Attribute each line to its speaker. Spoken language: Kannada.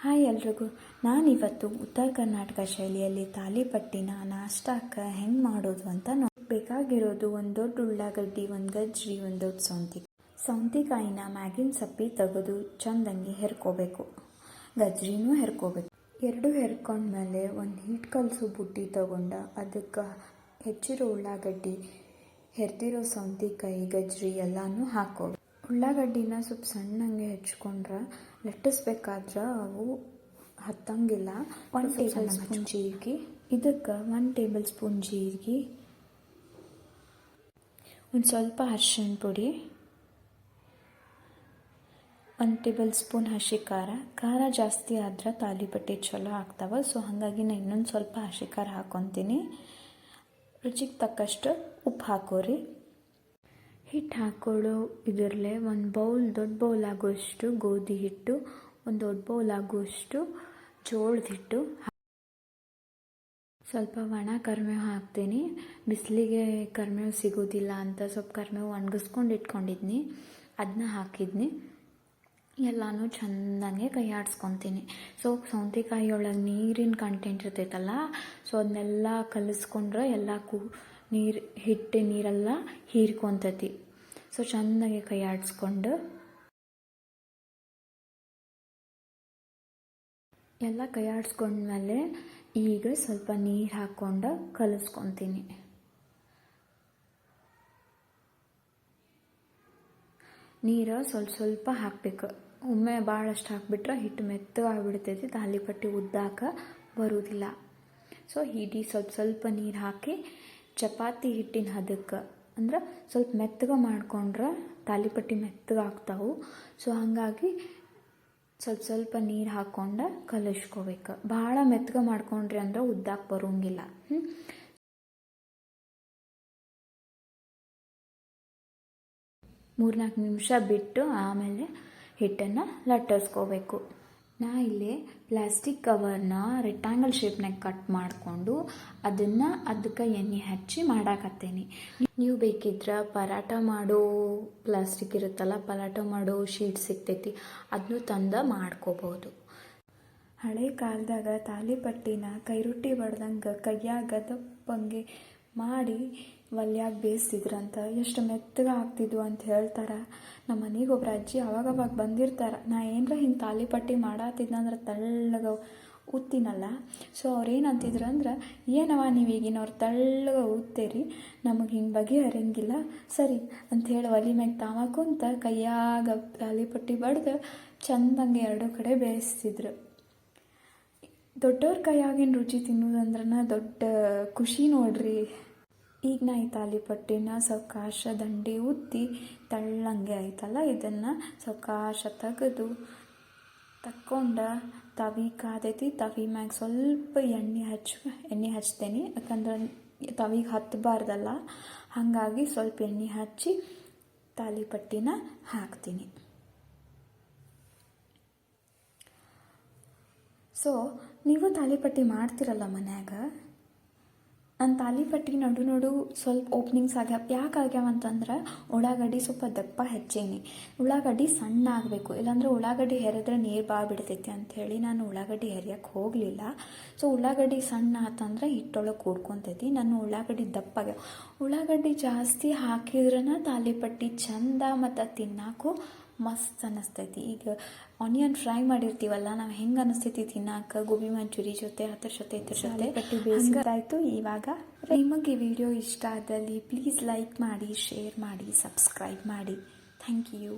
Speaker 1: ಹಾಯ್ ಎಲ್ರಿಗೂ. ನಾನಿವತ್ತು ಉತ್ತರ ಕರ್ನಾಟಕ ಶೈಲಿಯಲ್ಲಿ ತಾಲಿಪಟ್ಟಿನ ನಾಷ್ಟಕ್ಕೆ ಹೆಂಗೆ ಮಾಡೋದು ಅಂತ ಬೇಕಾಗಿರೋದು ಒಂದು ದೊಡ್ಡ ಉಳ್ಳಾಗಡ್ಡಿ, ಒಂದು ಗಜ್ರಿ, ಒಂದು ದೊಡ್ಡ ಸೌಂತಿಕಾಯಿನ ಮ್ಯಾಗಿನ ಸಪ್ಪಿ ತೆಗೆದು ಚಂದಂಗೆ ಹೆರ್ಕೋಬೇಕು. ಗಜ್ರಿನೂ ಹೆರ್ಕೋಬೇಕು. ಎರಡು ಹೆರ್ಕೊಂಡ್ಮೇಲೆ ಒಂದು ಹಿಟ್ಟು ಕಲಸೋ ಬುಟ್ಟಿ ತಗೊಂಡು ಅದಕ್ಕೆ ಹೆಚ್ಚಿರೋ ಉಳ್ಳಾಗಡ್ಡಿ, ಹೆರ್ದಿರೋ ಸೌಂತಿಕಾಯಿ, ಗಜ್ರಿ ಎಲ್ಲನೂ ಹಾಕೋಬೇಕು. ಉಳ್ಳಾಗಡ್ಡಿನ ಸ್ವಲ್ಪ ಸಣ್ಣಂಗೆ ಹೆಚ್ಕೊಂಡ್ರೆ ಲಟ್ಟಿಸ್ಬೇಕಾದ್ರೆ ಅವು ಹತ್ತಂಗಿಲ್ಲ. 1 ಟೇಬಲ್ ಸ್ಪೂನ್ ಜೀರಿಗೆ, ಇದಕ್ಕೆ 1 ಟೇಬಲ್ ಸ್ಪೂನ್ ಜೀರಿಗೆ, ಒಂದು ಸ್ವಲ್ಪ ಅರಿಶಿಣ ಪುಡಿ, 1 ಟೇಬಲ್ ಸ್ಪೂನ್ ಹಸಿ ಖಾರ ಜಾಸ್ತಿ ಆದ್ರೆ ತಾಲಿಪಟ್ಟಿ ಚಲೋ ಆಗ್ತಾವೆ. ಸೊ ಹಾಗಾಗಿ ನಾನು ಇನ್ನೊಂದು ಸ್ವಲ್ಪ ಹಸಿ ಖಾರ ಹಾಕ್ಕೊತೀನಿ. ರುಚಿಗೆ ತಕ್ಕಷ್ಟು ಉಪ್ಪು ಹಾಕೋರಿ. ಹಿಟ್ಟು ಹಾಕೊಳ್ಳೋ ಇದರಲ್ಲೇ ಒಂದು ದೊಡ್ಡ ಬೌಲ್ ಆಗುವಷ್ಟು ಗೋಧಿ ಹಿಟ್ಟು, ಒಂದು ದೊಡ್ಡ ಬೌಲ್ ಆಗುವಷ್ಟು ಜೋಳದ ಹಿಟ್ಟು, ಸ್ವಲ್ಪ ಒಣ ಕರಿಬೇವು ಹಾಕ್ತೀನಿ. ಬಿಸಿಲಿಗೆ ಕರಿಬೇವು ಸಿಗೋದಿಲ್ಲ ಅಂತ ಸ್ವಲ್ಪ ಕರಿಬೇವು ಒಣಗಿಸ್ಕೊಂಡು ಇಟ್ಕೊಂಡಿದ್ನಿ, ಅದನ್ನ ಹಾಕಿದ್ನಿ. ಎಲ್ಲನೂ ಚೆಂದಂಗೆ ಕೈ ಆಡಿಸ್ಕೊತೀನಿ. ಸೊ ಸೌಂತಿಕಾಯಿ ಒಳಗೆ ನೀರಿನ ಕಂಟೆಂಟ್ ಇರ್ತೈತಲ್ಲ, ಸೊ ಅದನ್ನೆಲ್ಲ ಕಲಿಸ್ಕೊಂಡ್ರೆ ಎಲ್ಲ ಹಿಟ್ಟಿನ ನೀರೆಲ್ಲ ಹೀರ್ಕೊತೈತಿ. ಸೊ ಚೆಂದಾಗಿ ಕೈ ಆಡಿಸ್ಕೊಂಡು ಎಲ್ಲ ಕೈ ಆಡಿಸ್ಕೊಂಡ್ಮೇಲೆ ಈಗ ಸ್ವಲ್ಪ ನೀರು ಹಾಕ್ಕೊಂಡು ಕಲಿಸ್ಕೊತೀನಿ. ನೀರು ಸ್ವಲ್ಪ ಹಾಕಬೇಕು. ಒಮ್ಮೆ ಭಾಳಷ್ಟು ಹಾಕಿಬಿಟ್ರೆ ಹಿಟ್ಟು ಮೆತ್ತಗಾಗ್ಬಿಡ್ತೈತಿ, ತಾಲಿಪಟ್ಟಿ ಉದ್ದಾಕ ಬರುವುದಿಲ್ಲ. ಸೊ ಹೀಟಿ ಸ್ವಲ್ಪ ನೀರು ಹಾಕಿ ಚಪಾತಿ ಹಿಟ್ಟಿನ ಹದಕ್ಕೆ, ಅಂದ್ರೆ ಸ್ವಲ್ಪ ಮೆತ್ತಗೆ ಮಾಡ್ಕೊಂಡ್ರೆ ತಾಲಿಪಟ್ಟಿ ಮೆತ್ತಗಾಗ್ತಾವೆ. ಸೊ ಹಾಗಾಗಿ ಸ್ವಲ್ಪ ನೀರು ಹಾಕ್ಕೊಂಡು ಕಲಿಸ್ಕೋಬೇಕು. ಭಾಳ ಮೆತ್ತಗೆ ಮಾಡ್ಕೊಂಡ್ರಿ ಅಂದ್ರೆ ಉದ್ದಾಕ ಬರೋಂಗಿಲ್ಲ. 3-4 ನಿಮಿಷ ಬಿಟ್ಟು ಆಮೇಲೆ ಹಿಟ್ಟನ್ನು ಲಟ್ಟಿಸ್ಕೋಬೇಕು. ನಾ ಇಲ್ಲಿ ಪ್ಲಾಸ್ಟಿಕ್ ಕವರ್ನ ರೆಕ್ಟಾಂಗಲ್ ಶೇಪ್ನಾಗ ಕಟ್ ಮಾಡಿಕೊಂಡು ಅದಕ್ಕೆ ಎಣ್ಣೆ ಹಚ್ಚಿ ಮಾಡಾಕತ್ತೇನೆ. ನೀವು ಬೇಕಿದ್ರೆ ಪರಾಟ ಮಾಡೋ ಪ್ಲಾಸ್ಟಿಕ್ ಇರುತ್ತಲ್ಲ, ಪರಾಟ ಮಾಡೋ ಶೀಟ್ ಸಿಗ್ತೈತಿ, ಅದನ್ನು ತಂದು ಮಾಡ್ಕೋಬೋದು. ಹಳೆ ಕಾಲದಾಗ ತಾಲಿಪಟ್ಟಿನ ಕೈರುಟ್ಟಿ ಬಡ್ದಂಗೆ ಕೈಯಾಗ ದಪ್ಪಂಗೆ ಮಾಡಿ ಒಲ್ಯಾಗ ಬೇಯಿಸ್ತಿದ್ರಂತ. ಎಷ್ಟು ಮೆತ್ತಗೆ ಆಗ್ತಿದ್ವು ಅಂತ ಹೇಳ್ತಾರೆ. ನಮ್ಮ ಮನೆಗೆ ಒಬ್ರು ಅಜ್ಜಿ ಅವಾಗವಾಗ ಬಂದಿರ್ತಾರೆ. ನಾ ಏನರ ಹಿಂಗೆ ತಾಲಿಪಟ್ಟಿ ಮಾಡತ್ತಿದ್ನಂದ್ರೆ ತೆಳ್ಳಗೆ ಉತ್ತೀನಲ್ಲ. ಸೊ ಅವ್ರೇನು ಅಂತಿದ್ರು ಅಂದ್ರೆ, ಏನವ ನೀವು ಈಗಿನವ್ರು ತೆಳ್ಳಗೆ ಉತ್ತೀರಿ, ನಮಗೆ ಹಿಂಗೆ ಬಗೆಹರಂಗಿಲ್ಲ ಸರಿ ಅಂಥೇಳಿ ಒಲೆ ಮ್ಯಾಗ ತಾವ ಕುಂತ ಕೈಯಾಗ ತಾಲಿಪಟ್ಟಿ ಬಡ್ದು ಚೆಂದಂಗೆ ಎರಡು ಕಡೆ ಬೇಯಿಸ್ತಿದ್ರು. ದೊಡ್ಡವ್ರ ಕೈಯಾಗಿನ ರುಚಿ ತಿನ್ನೋದಂದ್ರೆ ದೊಡ್ಡ ಖುಷಿ ನೋಡ್ರಿ. ಈಗ ನಾ ಈ ತಾಲಿಪಟ್ಟಿನ ಸಾವಕಾಶ ದಂಡಿ ಉದ್ದಿ ತಳ್ಳಂಗೆ ಆಯ್ತಲ್ಲ, ಇದನ್ನು ಸಾವಕಾಶ ತೆಗೆದು ತಕ್ಕೊಂಡು ತವಿ ಕಾದೈತಿ, ತವಿ ಮ್ಯಾಗ ಸ್ವಲ್ಪ ಎಣ್ಣೆ ಹಚ್ತೇನೆ. ಯಾಕಂದ್ರೆ ತವಿಗೆ ಹತ್ತಬಾರ್ದಲ್ಲ, ಹಾಗಾಗಿ ಸ್ವಲ್ಪ ಎಣ್ಣೆ ಹಚ್ಚಿ ತಾಲಿಪಟ್ಟಿನ ಹಾಕ್ತೀನಿ. ಸೊ ನೀವು ತಾಲಿಪಟ್ಟಿ ಮಾಡ್ತಿರಲ್ಲ ಮನ್ಯಾಗ, ನನ್ನ ತಾಲಿಪಟ್ಟಿ ನಡು ಸ್ವಲ್ಪ ಓಪನಿಂಗ್ಸ್ ಯಾಕೆ ಆಗ್ಯಾವಂತಂದ್ರೆ ಉಳ್ಳಾಗಡ್ಡಿ ಸ್ವಲ್ಪ ದಪ್ಪ ಹೆಚ್ಚೇನಿ. ಉಳ್ಳಾಗಡ್ಡಿ ಸಣ್ಣ ಆಗಬೇಕು, ಇಲ್ಲಾಂದ್ರೆ ಉಳ್ಳಾಗಡ್ಡಿ ಹೆರಿದ್ರೆ ನೀರು ಬಿಡ್ತೈತಿ ಅಂಥೇಳಿ ನಾನು ಉಳ್ಳಾಗಡ್ಡಿ ಹೆರಿಯಕ್ಕೆ ಹೋಗಲಿಲ್ಲ. ಸೊ ಉಳ್ಳಾಗಡ್ಡಿ ಸಣ್ಣ ಆತಂದ್ರೆ ಹಿಟ್ಟೊಳಗೆ ಕೂಡ್ಕೊತೈತಿ. ನಾನು ಉಳ್ಳಾಗಡ್ಡಿ ದಪ್ಪಾಗ್ಯಾವ. ಉಳ್ಳಾಗಡ್ಡಿ ಜಾಸ್ತಿ ಹಾಕಿದ್ರನ ತಾಲಿಪಟ್ಟಿ ಚಂದ ಮತ್ತು ತಿನ್ನಕ್ಕೂ ಮಸ್ತ್ ಅನ್ನಿಸ್ತೈತಿ. ಈಗ ಆನಿಯನ್ ಫ್ರೈ ಮಾಡಿರ್ತೀವಲ್ಲ, ನಾವು ಹೆಂಗೆ ಅನ್ನಿಸ್ತೈತಿ ತಿನ್ನಕ್ಕೆ, ಗೋಬಿ ಮಂಚೂರಿ ಜೊತೆ ಅದ್ರ ಜೊತೆ ತಾಲಿಪಟ್ಟಿ ಬೇಯಿಸಿದಾಯ್ತು. ಇವಾಗ ನಿಮಗೆ ಈ ವಿಡಿಯೋ ಇಷ್ಟ ಆದಲ್ಲಿ ಪ್ಲೀಸ್ ಲೈಕ್ ಮಾಡಿ, ಶೇರ್ ಮಾಡಿ, ಸಬ್ಸ್ಕ್ರೈಬ್ ಮಾಡಿ. Thank you.